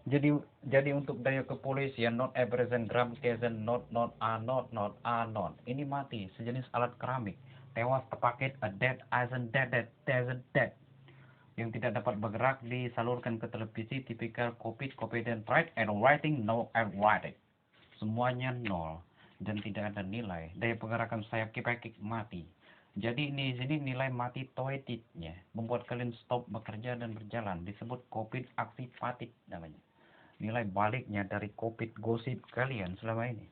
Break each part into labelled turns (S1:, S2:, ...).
S1: Jadi jadi untuk daya kepolisian not present gram present not. Ini mati sejenis alat keramik. Tewas terpakit a dead isn't dead yang tidak dapat bergerak disalurkan ke televisi tipikal COVID dan pride and writing no and writing. Semuanya nol dan tidak ada nilai. Daya pergerakan sayap kipekik mati. Jadi ini sini nilai mati toetitnya membuat kalian stop bekerja dan berjalan disebut COVID aktivatif namanya. Nilai baliknya dari COVID gosip kalian selama ini.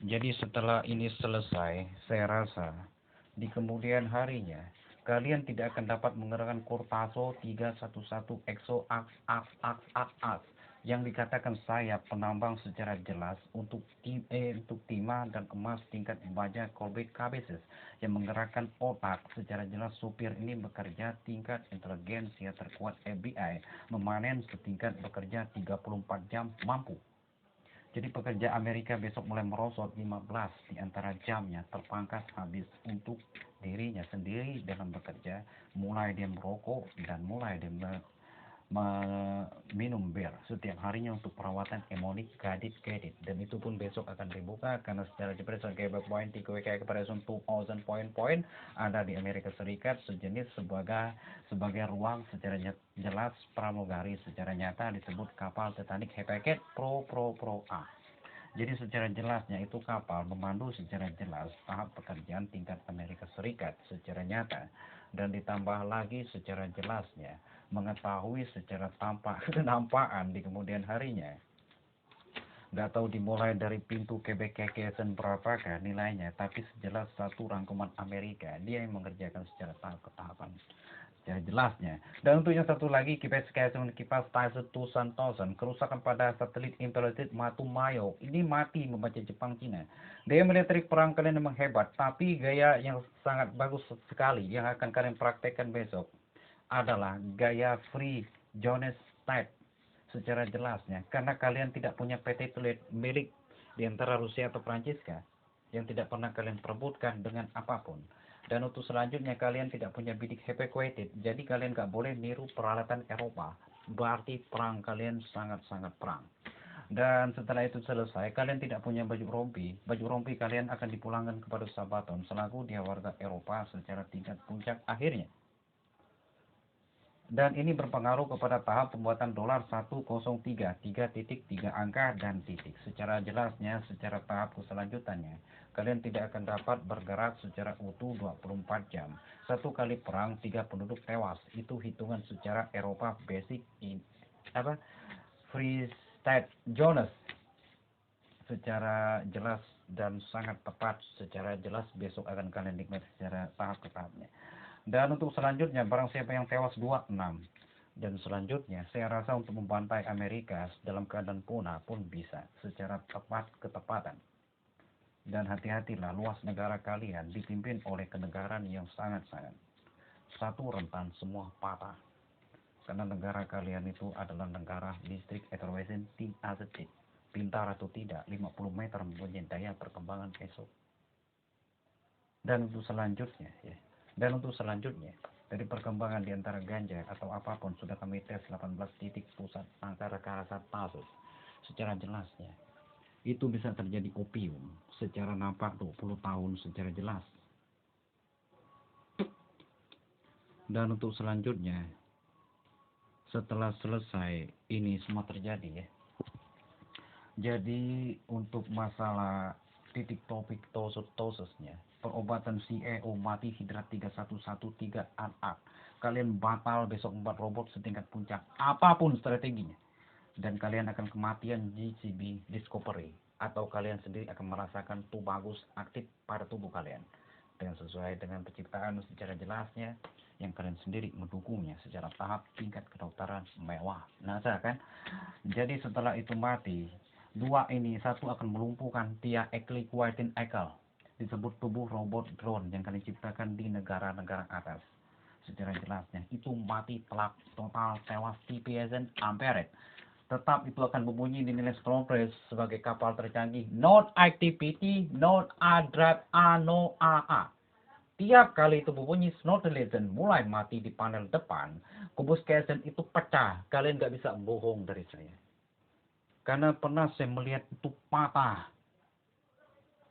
S1: Jadi setelah ini selesai, saya rasa di kemudian harinya kalian tidak akan dapat menggerakkan Kurtaso 311 EXO aks yang dikatakan saya penambang secara jelas untuk timah dan emas tingkat baja Colbert Cabezas yang menggerakkan otak secara jelas supir ini bekerja tingkat inteligensia terkuat FBI memanen setingkat bekerja 34 jam mampu. Jadi pekerja Amerika besok mulai merosot 15 di antara jamnya terpangkas habis untuk dirinya sendiri dalam bekerja. Mulai dia merokok dan mulai dia minum bir setiap harinya untuk perawatan imunik kredit dan itu pun besok akan dibuka karena secara jepret sebagai point TQK kepada 2000 poin ada di Amerika Serikat sejenis sebagai ruang secara jelas pramugari secara nyata disebut kapal Titanic Hepeket Pro A. Jadi secara jelasnya itu kapal memandu secara jelas tahap pekerjaan tingkat Amerika Serikat secara nyata dan ditambah lagi secara jelasnya mengetahui secara tampak kenampaan di kemudian harinya. Nggak tahu dimulai dari pintu kebekekesan berapakah nilainya, tapi sejelas satu rangkuman Amerika dia yang mengerjakan secara tahap ketahapan secara jelasnya. Dan untuk yang satu lagi kipas Tyson Tucson kerusakan pada satelit intelijen Matumayo ini mati membaca Jepang Cina. Daya militer perang kalian memang hebat, tapi gaya yang sangat bagus sekali yang akan kalian praktekkan besok adalah gaya free Jones type secara jelasnya karena kalian tidak punya PT tulis milik di antara Rusia atau Prancis kah yang tidak pernah kalian perebutkan dengan apapun. Dan untuk selanjutnya kalian tidak punya bidik evacuated, jadi kalian nggak boleh niru peralatan Eropa. Berarti perang kalian sangat-sangat perang. Dan setelah itu selesai, kalian tidak punya baju rompi. Baju rompi kalian akan dipulangkan kepada Sabaton selaku dia warga Eropa secara tingkat puncak akhirnya. Dan ini berpengaruh kepada tahap pembuatan dolar 103, 3 angka dan titik. Secara jelasnya, secara tahap keselanjutannya, kalian tidak akan dapat bergerak secara utuh 24 jam. Satu kali perang, 3 penduduk tewas. Itu hitungan secara Eropa basic in apa? Free State Jonas. Secara jelas dan sangat tepat, secara jelas besok akan kalian nikmati secara tahap ke tahapnya. Dan untuk selanjutnya, barang siapa yang tewas 26. Dan selanjutnya, saya rasa untuk membantai Amerika dalam keadaan punah pun bisa secara tepat ketepatan. Dan hati-hatilah, luas negara kalian dipimpin oleh kenegaraan yang sangat-sangat. Satu rentan semua patah. Karena negara kalian itu adalah negara distrik heterogen TAZT. Pintar atau tidak, 50 meter mempunyai daya perkembangan esok. Dan untuk selanjutnya, ya. Dan untuk selanjutnya, dari perkembangan di antara ganja atau apapun sudah kami tes 18 titik pusat antara kasat pasus. Secara jelasnya, itu bisa terjadi opium secara nampak 20 tahun secara jelas. Dan untuk selanjutnya, setelah selesai ini semua terjadi ya. Jadi untuk masalah titik topik tosesnya, perobatan CEO mati hidrat 3113 anak. Kalian batal besok 4 robot setingkat puncak, apapun strateginya. Dan kalian akan kematian GCB Discovery. Atau kalian sendiri akan merasakan tuh bagus aktif pada tubuh kalian. Dengan sesuai dengan penciptaan secara jelasnya, yang kalian sendiri mendukungnya secara tahap tingkat kedokteran mewah. NASA kan? Jadi setelah itu mati, dua ini satu akan melumpuhkan Tia Ekli Kuaitin Ekel disebut tubuh robot drone yang kalian ciptakan di negara-negara atas. Secara jelasnya itu mati telak total tewas TPSN Amperet. Tetap itu akan berbunyi di nilai Strompress sebagai kapal tercanggih non activity non adrat ano aa. Tiap kali itu berbunyi Snowden mulai mati di panel depan, kubus Kesen itu pecah. Kalian nggak bisa bohong dari saya. Karena pernah saya melihat itu patah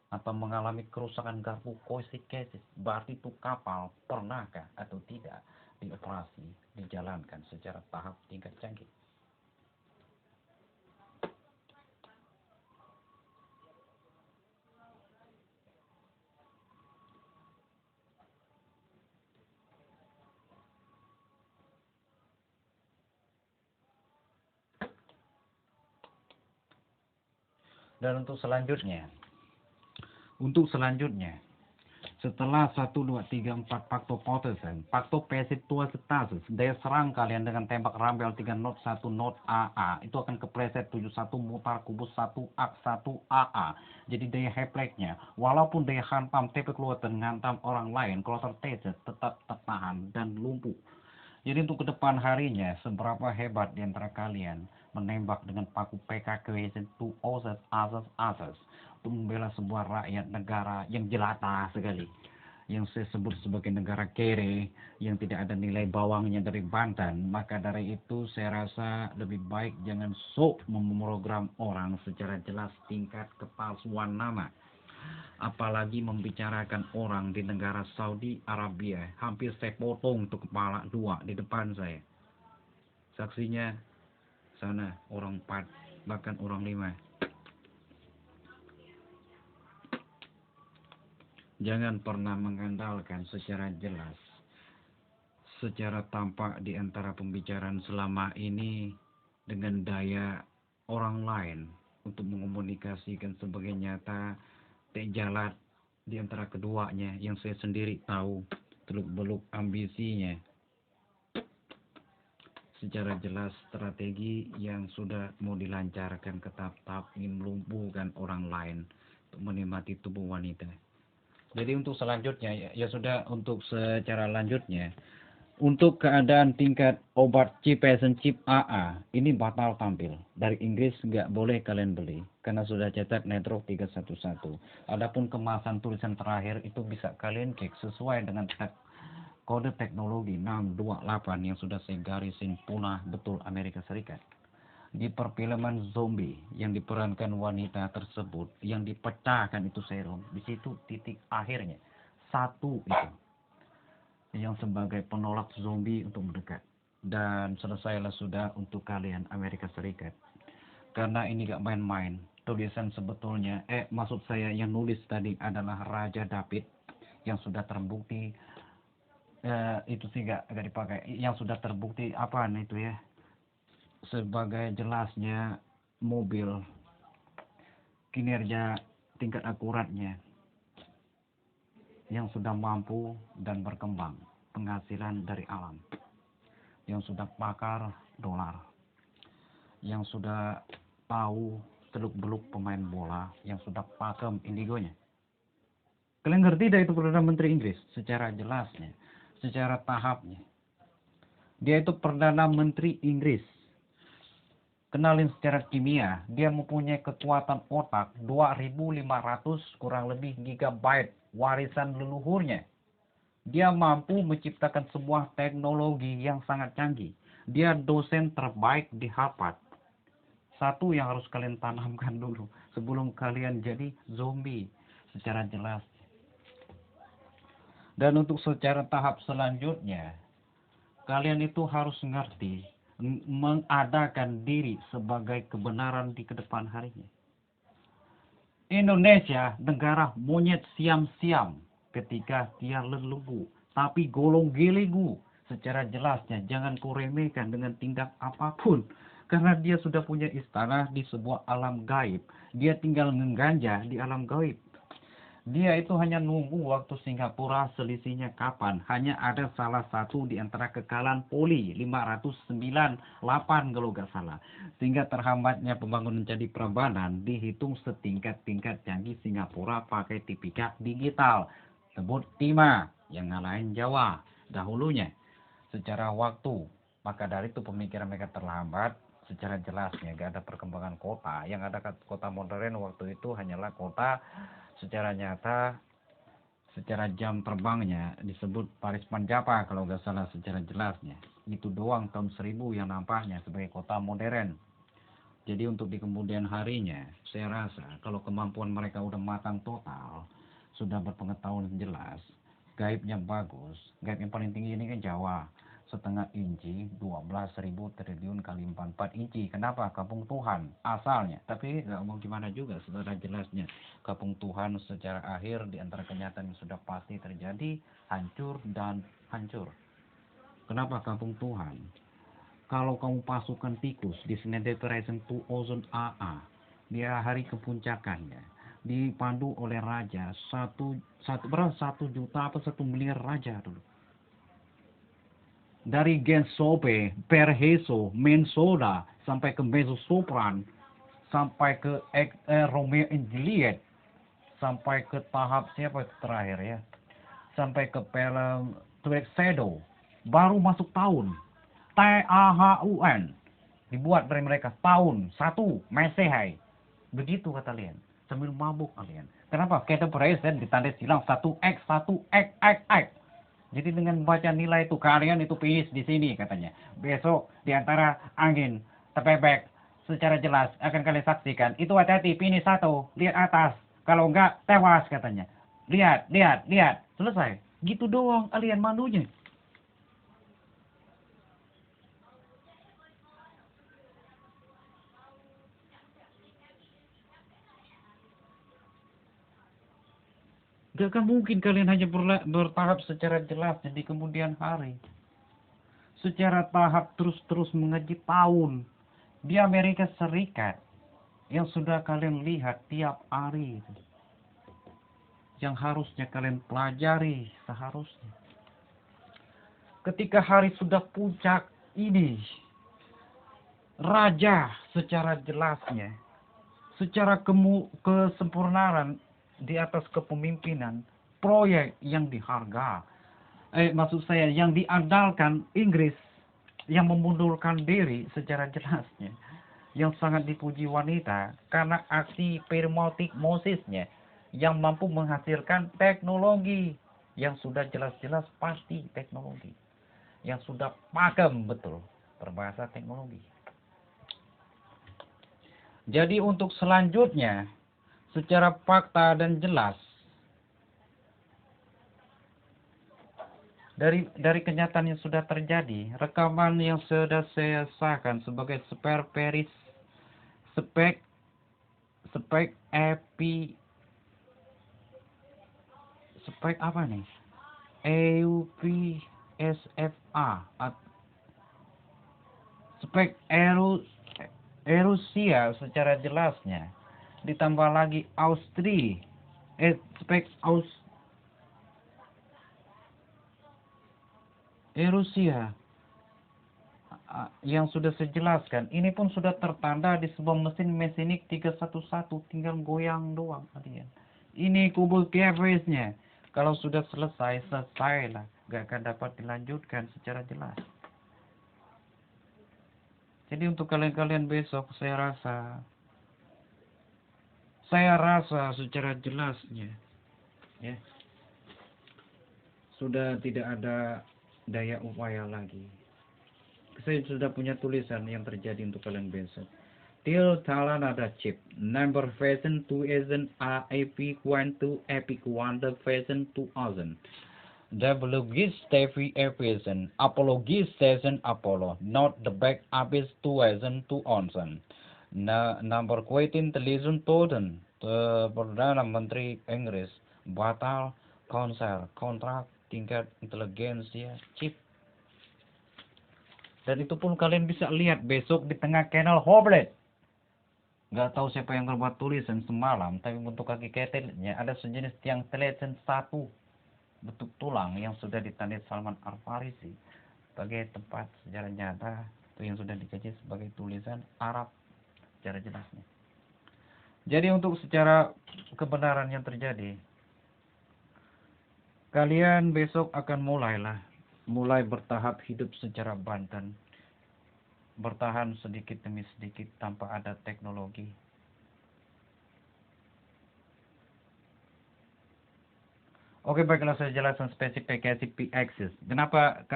S1: atau mengalami kerusakan garpu koisik kesis. Berarti itu kapal pernahkah atau tidak dioperasi, dijalankan secara tahap tingkat canggih. Dan untuk selanjutnya, setelah 1, 2, 3, 4 Pakto Potesan, Pakto Pesit Tua Setasus, daya serang kalian dengan tembak rambel 3 not 1 not AA, itu akan kepleset 71 mutar kubus 1 ak 1 AA. Jadi daya hepleknya, walaupun daya hantam TP keluar ngantam orang lain, kalau terteset tetap tertahan dan lumpuh. Jadi untuk ke depan harinya, seberapa hebat di antara kalian menembak dengan paku PKK itu asas untuk membela sebuah rakyat negara yang jelata sekali, yang saya sebut sebagai negara kere, yang tidak ada nilai bawangnya dari Banten. Maka dari itu saya rasa lebih baik jangan sok memprogram orang secara jelas tingkat kepalsuan nama. Apalagi membicarakan orang di negara Saudi Arabia. Hampir saya potong untuk kepala 2 di depan saya. Saksinya sana orang 4, bahkan orang 5. Jangan pernah mengandalkan secara jelas, secara tampak di antara pembicaraan selama ini dengan daya orang lain untuk mengomunikasikan sebagai nyata jalan di antara keduanya yang saya sendiri tahu teluk-beluk ambisinya secara jelas strategi yang sudah mau dilancarkan ke tahap ingin melumpuhkan orang lain untuk menikmati tubuh wanita. Jadi untuk selanjutnya ya sudah, untuk secara lanjutnya untuk keadaan tingkat obat chip chip AA ini batal tampil. Dari Inggris nggak boleh kalian beli karena sudah cetak Network 311. Adapun kemasan tulisan terakhir itu bisa kalian cek sesuai dengan kode teknologi 628 yang sudah saya garisin punah betul Amerika Serikat. Di perfilman zombie yang diperankan wanita tersebut yang dipecahkan itu serum, di situ titik akhirnya satu itu yang sebagai penolak zombie untuk mendekat. Dan selesailah sudah untuk kalian Amerika Serikat. Karena ini gak main-main. Tulisan sebetulnya, maksud saya yang nulis tadi adalah Raja David yang sudah terbukti, itu sih gak dipakai. Yang sudah terbukti apaan itu ya? Sebagai jelasnya mobil, kinerja tingkat akuratnya yang sudah mampu dan berkembang, penghasilan dari alam, yang sudah pakar dolar, yang sudah tahu teluk-beluk pemain bola, yang sudah pakem indigonya. Kalian ngerti tidak itu Perdana Menteri Inggris? Secara jelasnya, secara tahapnya. Dia itu Perdana Menteri Inggris. Kenalin secara kimia, dia mempunyai kekuatan otak 2500 kurang lebih gigabyte warisan leluhurnya. Dia mampu menciptakan sebuah teknologi yang sangat canggih. Dia dosen terbaik di Harvard. Satu yang harus kalian tanamkan dulu sebelum kalian jadi zombie secara jelas. Dan untuk secara tahap selanjutnya, kalian itu harus ngerti mengadakan diri sebagai kebenaran di kedepan harinya. Indonesia negara monyet siam-siam ketika dia lelugu, tapi golong geligu. Secara jelasnya jangan kau remehkan dengan tindak apapun, karena dia sudah punya istana di sebuah alam gaib. Dia tinggal mengganja di alam gaib. Dia itu hanya nunggu waktu Singapura selisihnya kapan. Hanya ada salah satu di antara kekalahan poli 598 kalau nggak salah. Sehingga terhambatnya pembangunan Candi Prambanan dihitung setingkat-tingkat canggih Singapura pakai tipikal digital. Sebut Timah yang ngalahin Jawa dahulunya secara waktu. Maka dari itu pemikiran mereka terlambat. Secara jelasnya gak ada perkembangan kota. Yang ada kota modern waktu itu hanyalah kota secara nyata secara jam terbangnya disebut Paris Panjapa kalau nggak salah secara jelasnya. Itu doang tahun 1000 yang nampaknya sebagai kota modern. Jadi untuk di kemudian harinya, saya rasa kalau kemampuan mereka udah matang total, sudah berpengetahuan jelas, gaibnya bagus, gaib yang paling tinggi ini kan Jawa, setengah inci, 12.000 triliun kali 44 inci. Kenapa? Kampung Tuhan asalnya. Tapi nggak mau gimana juga, sudah jelasnya. Kampung Tuhan secara akhir di antara kenyataan yang sudah pasti terjadi, hancur dan hancur. Kenapa kampung Tuhan? Kalau kamu pasukan tikus di Senin Depression 2000 AA, dia hari kepuncakannya, dipandu oleh raja satu juta apa 1 miliar raja dulu. Dari Gensope, Perheso, Mensoda, sampai ke Mezosopran, sampai ke Romeo and Juliet, sampai ke tahap siapa terakhir ya, sampai ke film Tuxedo, baru masuk tahun TAHUN, dibuat dari mereka tahun 1 Masehi. Begitu kata kalian, sambil mabuk kalian. Kenapa? Kita present ditanda silang 1x 1x. Jadi dengan baca nilai itu kalian itu finish di sini katanya. Besok di antara angin tepebek secara jelas akan kalian saksikan. Itu hati-hati finish 1, lihat atas. Kalau enggak tewas katanya. Lihat. Selesai. Gitu doang kalian manunya. Gak akan mungkin kalian hanya bertahap secara jelas di kemudian hari. Secara tahap terus mengaji tahun. Di Amerika Serikat yang sudah kalian lihat tiap hari itu. Yang harusnya kalian pelajari seharusnya. Ketika hari sudah puncak ini, raja secara jelasnya, secara kesempurnaan di atas kepemimpinan, proyek yang diharga, maksud saya yang diandalkan Inggris, yang memundurkan diri secara jelasnya, yang sangat dipuji wanita karena aksi permotik Mosesnya, yang mampu menghasilkan teknologi yang sudah jelas-jelas pasti teknologi, yang sudah pakem betul berbahasa teknologi. Jadi untuk selanjutnya, secara fakta dan jelas, dari kenyataan yang sudah terjadi, rekaman yang sudah saya sahkan sebagai spek apa nih? EUPSFA, spek Erusia secara jelasnya, ditambah lagi spek Erusia yang sudah saya jelaskan, ini pun sudah tertanda di sebuah mesin Messinik 311, tinggal goyang doang kalian. Ini kubur Kievisnya. Kalau sudah selesai lah, gak akan dapat dilanjutkan secara jelas. Jadi untuk kalian-kalian besok saya rasa secara jelasnya ya, sudah tidak ada daya upaya lagi. Saya sudah punya tulisan yang terjadi untuk kalian besok. Till talan ada chip number version 2000 epic 1 to epic 1 the version 2000 Developgis Steffi Evasion Apologis Session Apollo not the back abyss 2000 number Kuwaitin television Toden Perdana Menteri Inggris batal konser kontrak tingkat inteligensia chip. Dan itu pun kalian bisa lihat besok di tengah channel Hoblet. Gak tahu siapa yang berbuat tulisan semalam, tapi untuk kaki ketelnya ada sejenis tiang telecen satu bentuk tulang yang sudah ditandai Salman Al-Farisi sebagai tempat sejarah nyata, itu yang sudah dikaji sebagai tulisan Arab secara jelasnya. Jadi untuk secara kebenaran yang terjadi, kalian besok akan mulai bertahap hidup secara banten, bertahan sedikit demi sedikit tanpa ada teknologi. Oke, baiklah saya jelaskan spesifikasi P-axis. Kenapa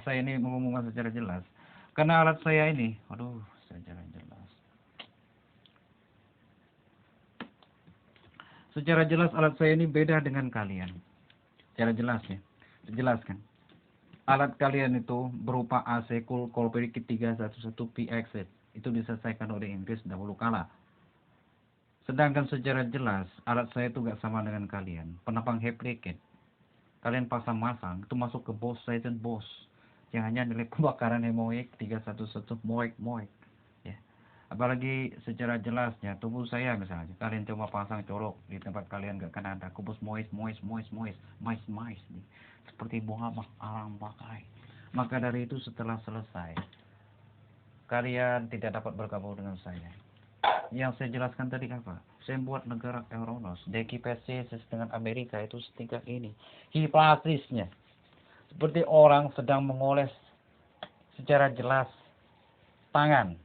S1: saya ini mengumumkan secara jelas? Karena alat saya ini, aduh, secara jelas. Secara jelas alat saya ini beda dengan kalian. Secara jelas ya, dijelaskan. Alat kalian itu berupa AC Cool Colperic 311 P-axis. Itu diselesaikan oleh Inggris dahulu kala. Sedangkan secara jelas, alat saya itu gak sama dengan kalian. Penopang Heplicate. Kalian pasang-masang, itu masuk ke BOS Season BOS. Yang hanya nilai pembakaran hemoik 311 moik. Ya. Apalagi secara jelasnya, tubuh saya misalnya, kalian cuma pasang colok di tempat kalian gak akan ada. Kubus moist. Seperti bunga arang bakai. Maka dari itu setelah selesai, kalian tidak dapat bergabung dengan saya. Yang saya jelaskan tadi apa? Saya buat negara Euronos, DKPC dengan Amerika itu setingkat ini. Hipasisnya seperti orang sedang mengoles secara jelas tangan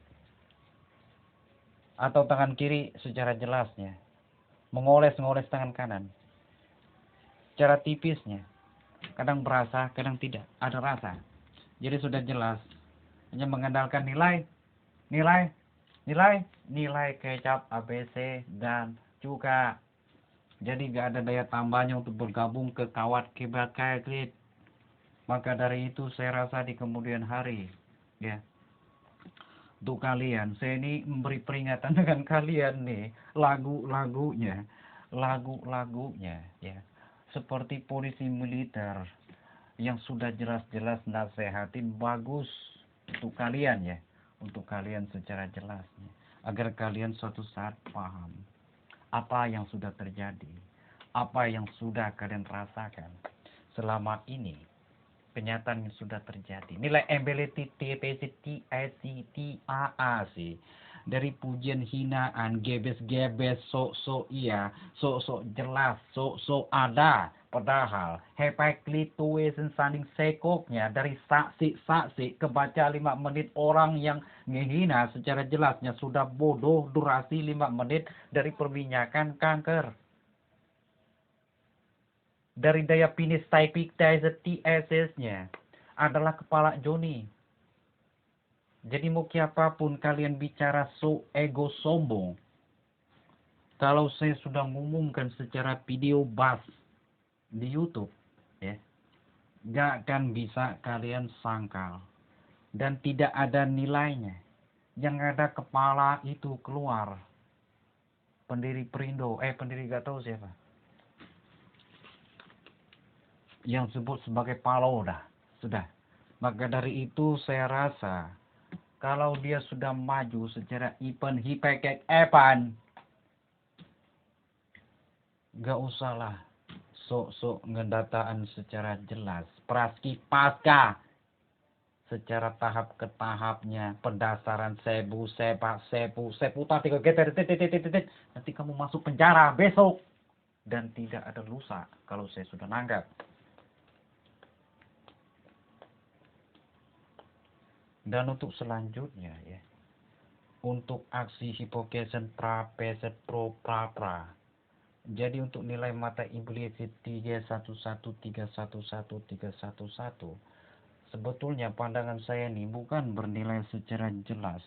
S1: atau tangan kiri secara jelasnya, mengoles tangan kanan. Secara tipisnya, kadang berasa, kadang tidak ada rasa. Jadi sudah jelas, hanya mengandalkan nilai kecap ABC dan juga jadi gak ada daya tambahnya untuk bergabung ke kawat kibakait. Maka dari itu saya rasa di kemudian hari ya, untuk kalian saya ini memberi peringatan dengan kalian nih, lagu-lagunya ya, seperti polisi militer yang sudah jelas-jelas nasehatin bagus untuk kalian ya, untuk kalian secara jelasnya, agar kalian suatu saat paham apa yang sudah terjadi, apa yang sudah kalian rasakan selama ini, kenyataan yang sudah terjadi. Nilai ability TAAC dari pujian hinaan, gebes-gebes, sok-sok iya, sok-sok jelas, sok-sok ada. Padahal Hephaestus sanding sekoknya dari saksi-saksi kebaca 5 menit orang yang ngehina secara jelasnya sudah bodoh durasi 5 menit dari perminyakan kanker. Dari daya finish typic TSS-nya adalah kepala Joni. Jadi mau apapun kalian bicara ego sombong. Kalau saya sudah mengumumkan secara video bas di YouTube, ya, gak akan bisa kalian sangkal dan tidak ada nilainya. Yang ada kepala itu keluar. Pendiri Perindo, pendiri gak tahu siapa. Yang sebut sebagai Paloda, sudah. Maka dari itu saya rasa kalau dia sudah maju secara event hipekek gak usahlah sok-sok ngedataan secara jelas. Praski pasca secara tahap ke tahapnya, pendasaran sepu tadi nanti kamu masuk penjara besok dan tidak ada lusa kalau saya sudah nanggap. Dan untuk selanjutnya ya, untuk aksi hipokesen prapeset pro pra. Jadi untuk nilai mata implicit 311311311 sebetulnya pandangan saya ini bukan bernilai secara jelas,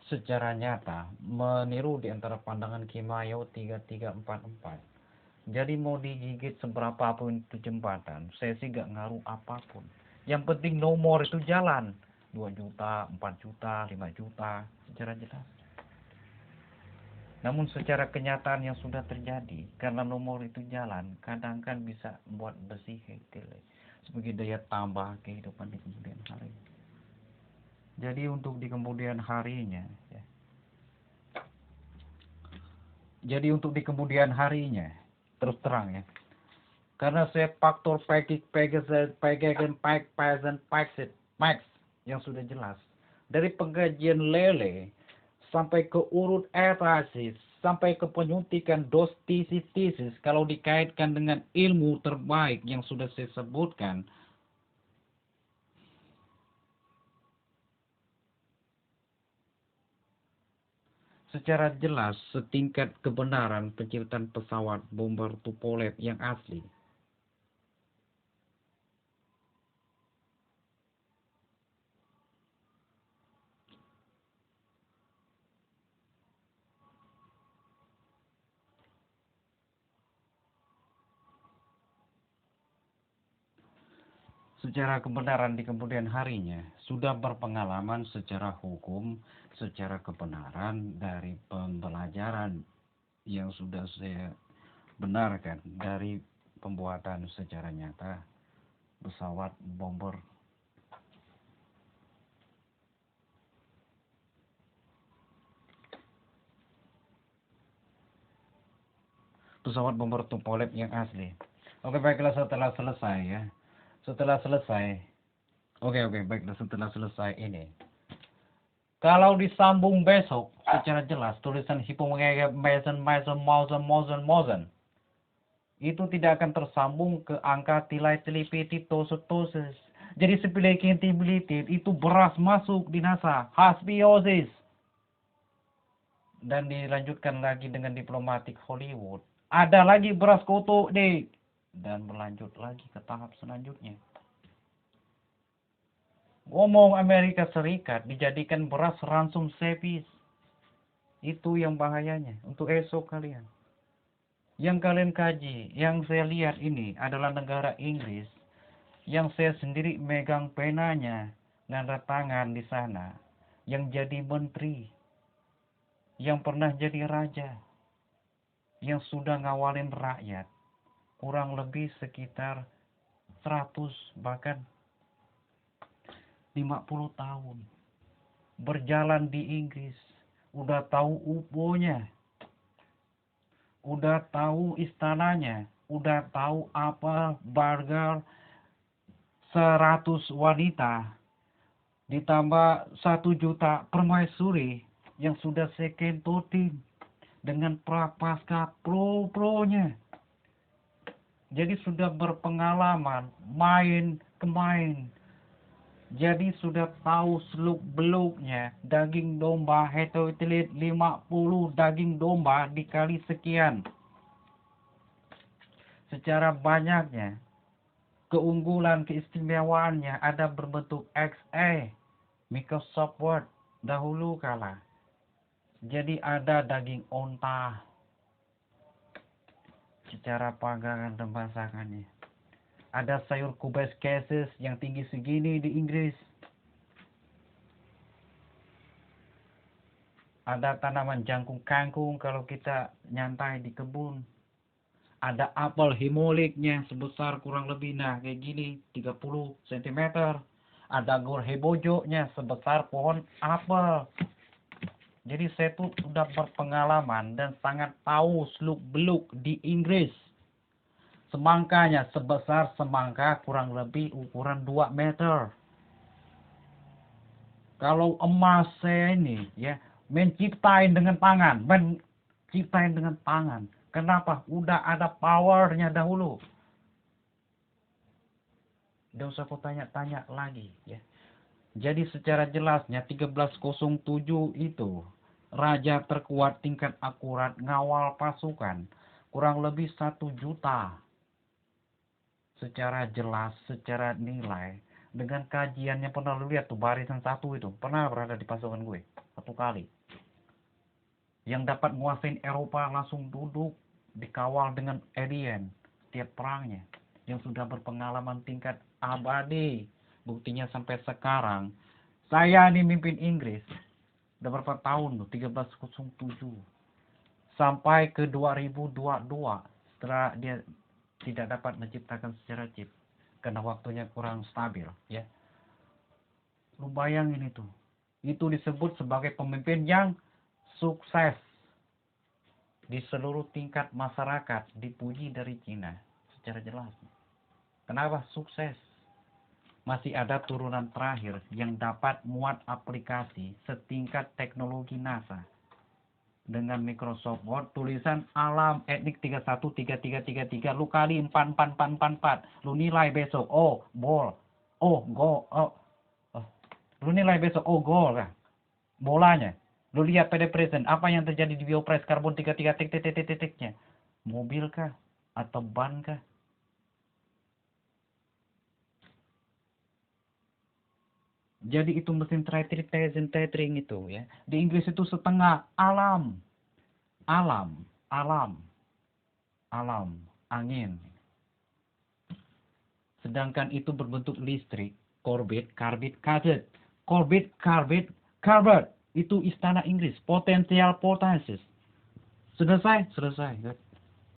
S1: secara nyata meniru di antara pandangan Kimayo 3344. Jadi mau digigit seberapa pun itu jembatan, saya sih gak ngaruh apapun. Yang penting nomor itu jalan 2 juta, 4 juta, 5 juta secara jelas. Namun secara kenyataan yang sudah terjadi, karena nomor itu jalan, kadang kan bisa buat bersih sebagai daya tambah kehidupan di kemudian hari. Jadi untuk di kemudian harinya, ya. Jadi untuk di kemudian harinya, terus terang ya. Karena saya faktor max yang sudah jelas. Dari pengkajian lele sampai ke urut erasis, sampai ke penyuntikan dos tesis kalau dikaitkan dengan ilmu terbaik yang sudah saya sebutkan. Secara jelas setingkat kebenaran penciptaan pesawat bomber Tupolev yang asli. secara kebenaran di kemudian harinya, sudah berpengalaman secara hukum, secara kebenaran dari pembelajaran yang sudah saya benarkan dari pembuatan secara nyata pesawat bomber Tupolev yang asli. Oke, baiklah, setelah selesai ya. Setelah selesai. Oke, baiklah, setelah selesai ini. Kalau disambung besok secara jelas tulisan Mosen itu tidak akan tersambung ke angka tilai telipiti tosotoses. Jadi spilekentibility itu beras masuk di NASA, hasbiosis. Dan dilanjutkan lagi dengan diplomatik Hollywood. Ada lagi beras koto deh. Dan berlanjut lagi ke tahap selanjutnya. Ngomong Amerika Serikat dijadikan beras ransum sepis. Itu yang bahayanya untuk esok kalian. Yang kalian kaji, yang saya lihat ini adalah negara Inggris. Yang saya sendiri megang penanya, nanda tangan di sana. Yang jadi menteri. Yang pernah jadi raja. Yang sudah ngawalin rakyat. Kurang lebih sekitar 100 bahkan 50 tahun. Berjalan di Inggris. Udah tahu UFO-nya. Udah tahu istananya. Udah tahu apa burger 100 wanita. Ditambah 1 juta permaisuri yang sudah saya kentotin. Dengan prapaskah pro-pronya. Jadi sudah berpengalaman main kemain. Jadi sudah tahu seluk-beluknya daging domba hetotilit 50 daging domba dikali sekian. Secara banyaknya keunggulan keistimewaannya ada berbentuk XA Microsoft Word dahulu kala. Jadi ada daging onta secara panggangan dan masakannya. Ada sayur kubis cases yang tinggi segini di Inggris. Ada tanaman jangkung kangkung kalau kita nyantai di kebun. Ada apel himoliknya sebesar kurang lebih kayak gini 30 cm. Ada anggur hebojonya sebesar pohon apel. Jadi saya tuh sudah berpengalaman dan sangat tahu seluk-beluk di Inggris. Semangkanya sebesar semangka kurang lebih ukuran 2 meter. Kalau emas saya ini ya menciptain dengan tangan. Kenapa? Udah ada powernya dahulu. Tidak usah kau tanya-tanya lagi ya. Jadi secara jelasnya 1307 itu raja terkuat tingkat akurat ngawal pasukan kurang lebih 1 juta. Secara jelas, secara nilai, dengan kajiannya pernah lu lihat tuh barisan 1 itu pernah berada di pasukan gue 1 kali. Yang dapat nguasain Eropa langsung duduk dikawal dengan alien setiap perangnya, yang sudah berpengalaman tingkat abadi. Buktinya sampai sekarang saya ini mimpin Inggris udah berapa tahun tuh, 1307 sampai ke 2022 setelah dia tidak dapat menciptakan secara chip karena waktunya kurang stabil ya. Lu bayangin itu disebut sebagai pemimpin yang sukses di seluruh tingkat masyarakat, dipuji dari Cina secara jelas. Kenapa sukses? Masih ada turunan terakhir yang dapat muat aplikasi setingkat teknologi NASA. Dengan Microsoft Word tulisan alam etnik 313333 lu kali 44444 lu nilai besok bol gol lu nilai besok gol kan bolanya lu lihat pada present apa yang terjadi di biopres karbon 33 titik-titik-titiknya mobil kah atau ban kah. Jadi itu mesin tethering itu ya. Di Inggris itu setengah alam, angin. sedangkan itu berbentuk listrik, Corbett, Carbide, Cathode. Corbett, Carbide, Carbide. Itu istana Inggris, potential potensis. Selesai, selesai.